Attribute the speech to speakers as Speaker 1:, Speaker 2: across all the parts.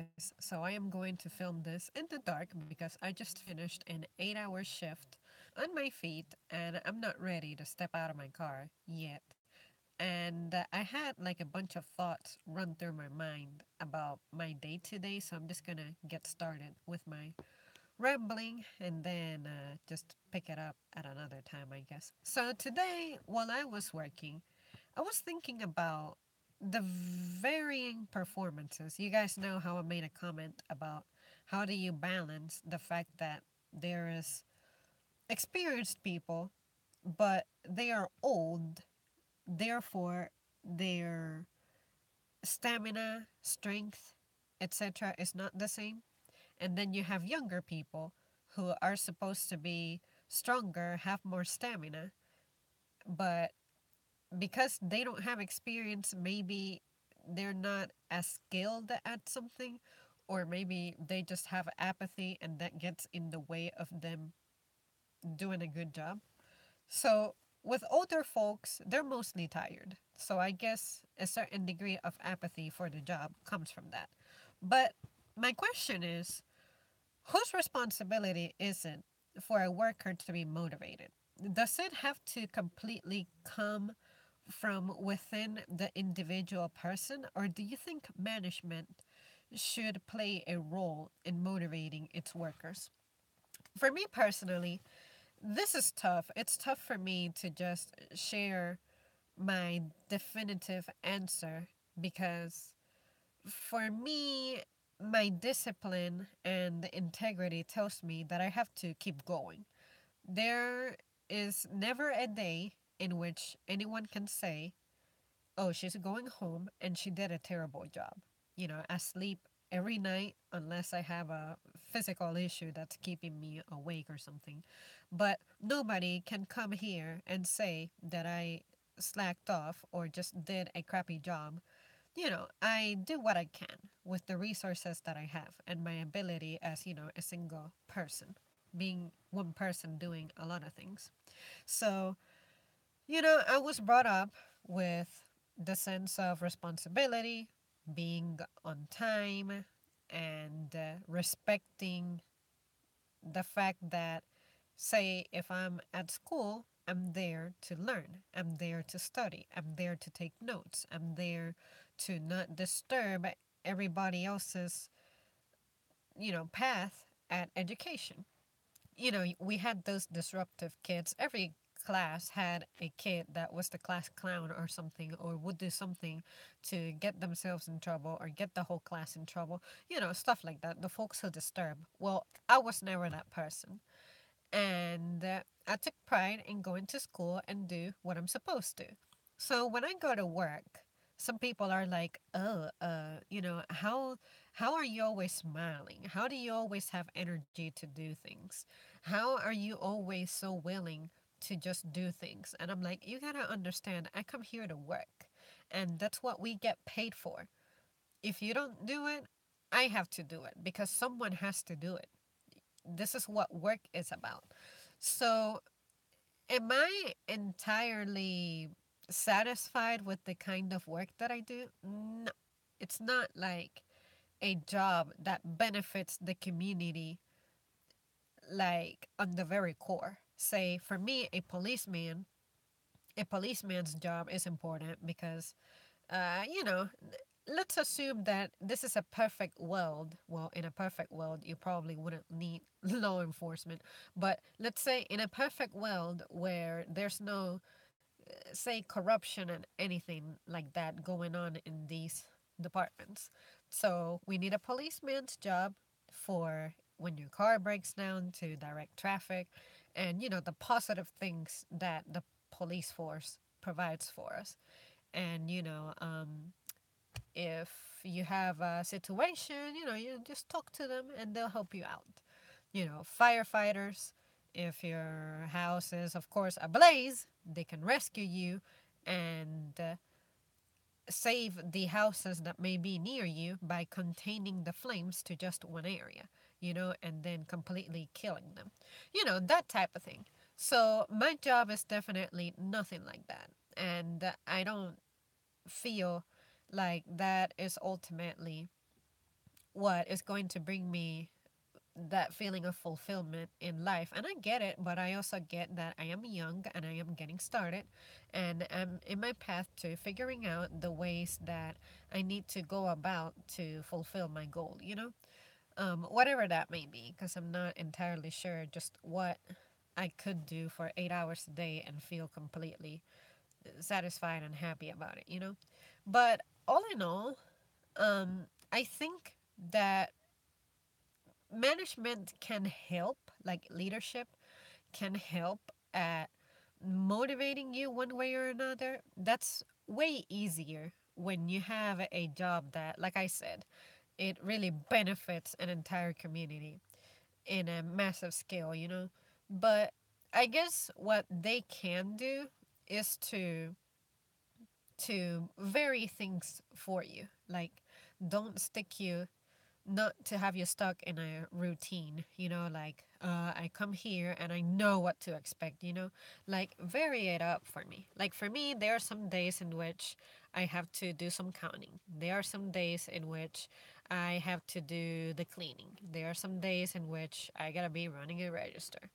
Speaker 1: guys. So I am going to film this in the dark because I just finished an 8 hour shift on my feet and I'm not ready to step out of my car yet. And I had like a bunch of thoughts run through my mind about my day today, so I'm just gonna get started with my rambling and then just pick it up at another time, I guess. So today, while I was working, I was thinking about the varying performances. You guys know how I made a comment about how do you balance the fact that there is experienced people, but they are old, therefore their stamina, strength, etc. is not the same. And then you have younger people who are supposed to be stronger, have more stamina, but because they don't have experience, maybe they're not as skilled at something, or maybe they just have apathy and that gets in the way of them doing a good job. So, with older folks, they're mostly tired. So, I guess a certain degree of apathy for the job comes from that. But my question is, whose responsibility is it for a worker to be motivated? Does it have to completely come from within the individual person, or do you think management should play a role in motivating its workers? For me personally, this is tough. It's tough for me to just share my definitive answer because for me, my discipline and integrity tells me that I have to keep going. There is never a day in which anyone can say, oh, she's going home and she did a terrible job. I sleep every night unless I have a physical issue that's keeping me awake or something. But nobody can come here and say that I slacked off or just did a crappy job. I do what I can with the resources that I have and my ability as, a single person, being one person doing a lot of things. So, I was brought up with the sense of responsibility, being on time, and respecting the fact that, say, if I'm at school, I'm there to learn, I'm there to study, I'm there to take notes, I'm there to not disturb everybody else's, path at education. We had those disruptive kids. Every class had a kid that was the class clown or something, or would do something to get themselves in trouble or get the whole class in trouble. Stuff like that. The folks who disturb. Well, I was never that person. And I took pride in going to school and do what I'm supposed to. So when I go to work, some people are like, "Oh, how are you always smiling? How do you always have energy to do things? How are you always so willing to just do things?" And I'm like, "You gotta understand, I come here to work, and that's what we get paid for. If you don't do it, I have to do it because someone has to do it. This is what work is about." So, am I entirely satisfied with the kind of work that I do? No. It's not like a job that benefits the community, like on the very core. Say, for me, a policeman's job is important because, uh, you know, let's assume that this is a perfect world. Well, in a perfect world, you probably wouldn't need law enforcement. But let's say in a perfect world where there's no, say, corruption and anything like that going on in these departments. So we need a policeman's job for when your car breaks down to direct traffic and, the positive things that the police force provides for us. And, if you have a situation, you just talk to them and they'll help you out. Firefighters, if your house is, of course, ablaze, they can rescue you and save the houses that may be near you by containing the flames to just one area, and then completely killing them. That type of thing. So my job is definitely nothing like that. And I don't feel like that is ultimately what is going to bring me that feeling of fulfillment in life. And I get it, but I also get that I am young and I am getting started and I'm in my path to figuring out the ways that I need to go about to fulfill my goal, you know? Whatever that may be, because I'm not entirely sure just what I could do for 8 hours a day and feel completely satisfied and happy about it, you know? But all in all, I think that management can help, like leadership can help at motivating you one way or another. That's way easier when you have a job that, like I said, it really benefits an entire community in a massive scale, you know? But I guess what they can do is to vary things for you. Like don't stick you not to have you stuck in a routine, you know, like I come here and I know what to expect, you know, like vary it up for me. Like for me, there are some days in which I have to do some counting. There are some days in which I have to do the cleaning. There are some days in which I gotta be running a register.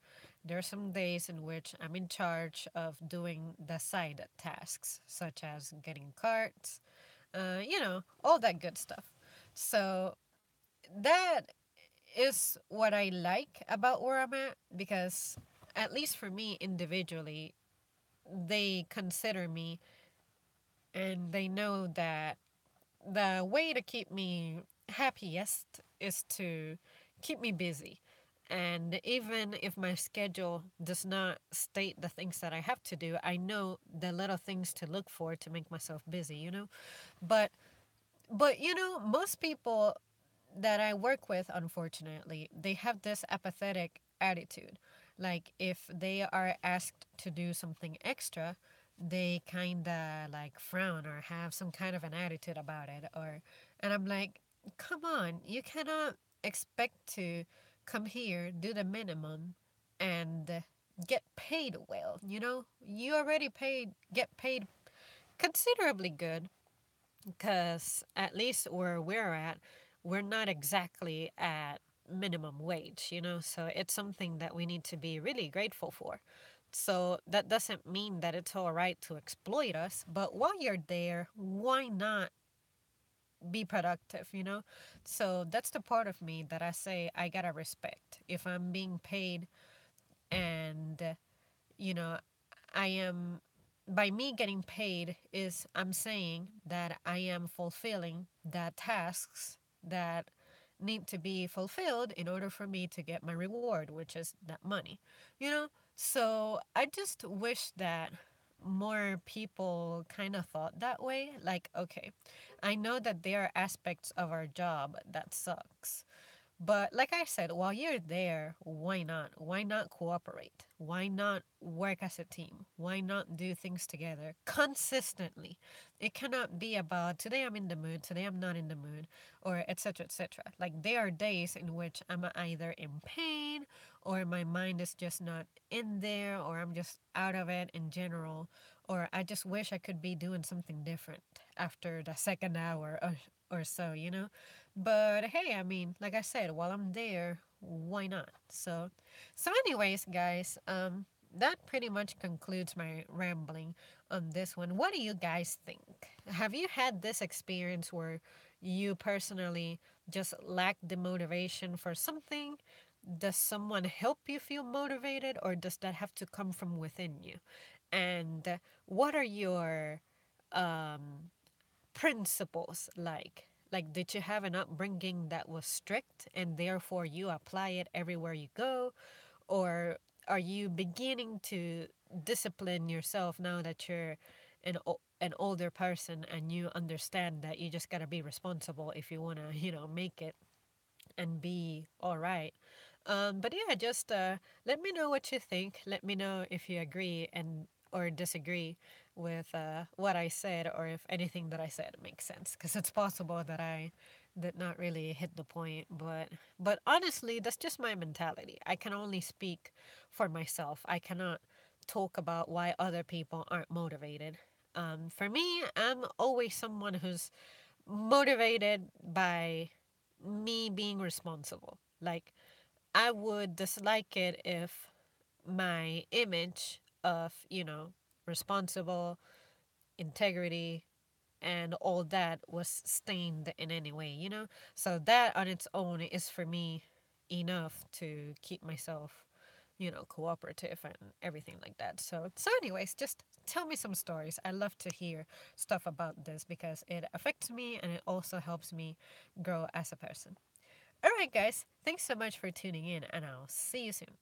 Speaker 1: There are some days in which I'm in charge of doing the side tasks, such as getting carts, you know, all that good stuff. So that is what I like about where I'm at because, at least for me individually, they consider me and they know that the way to keep me happiest is to keep me busy. And even if my schedule does not state the things that I have to do, I know the little things to look for to make myself busy, you know? But you know, most people that I work with, unfortunately, they have this apathetic attitude. Like if they are asked to do something extra, they kind of like frown or have some kind of an attitude about it. Or, and I'm like, come on, you cannot expect to come here, do the minimum, and get paid well. You know, you already get paid considerably good because at least where we're at, we're not exactly at minimum wage, you know, so it's something that we need to be really grateful for. So that doesn't mean that it's all right to exploit us, but while you're there, why not be productive, you know? So that's the part of me that I say I gotta respect. If I'm being paid and, you know, I am by me getting paid is I'm saying that I am fulfilling the tasks that need to be fulfilled in order for me to get my reward, which is that money. You know? So I just wish that more people kind of thought that way. Like, okay, I know that there are aspects of our job that sucks. But like I said, while you're there, why not? Why not cooperate? Why not work as a team? Why not do things together consistently? It cannot be about today I'm in the mood, today I'm not in the mood, or etc. etc. Like there are days in which I'm either in pain or my mind is just not in there or I'm just out of it in general or I just wish I could be doing something different after the second hour or so, you know? But hey, I mean, like I said, while I'm there, why not? Anyways, guys, that pretty much concludes my rambling on this one. What do you guys think? Have you had this experience where you personally just lack the motivation for something? Does someone help you feel motivated, or does that have to come from within you? And what are your um, principles like? Like, did you have an upbringing that was strict and therefore you apply it everywhere you go? Or are you beginning to discipline yourself now that you're an older person and you understand that you just gotta be responsible if you wanna, you know, make it and be all right. But yeah, just let me know what you think. Let me know if you agree and or disagree with what I said, or if anything that I said makes sense. Because it's possible that I did not really hit the point, but honestly, that's just my mentality. I can only speak for myself. I cannot talk about why other people aren't motivated. For me, I'm always someone who's motivated by me being responsible. Like, I would dislike it if my image of, responsible, integrity, and all that was stained in any way. So that on its own is for me enough to keep myself, cooperative and everything like that. So anyways, just tell me some stories. I love to hear stuff about this because it affects me and it also helps me grow as a person. All right, guys, thanks so much for tuning in, and I'll see you soon.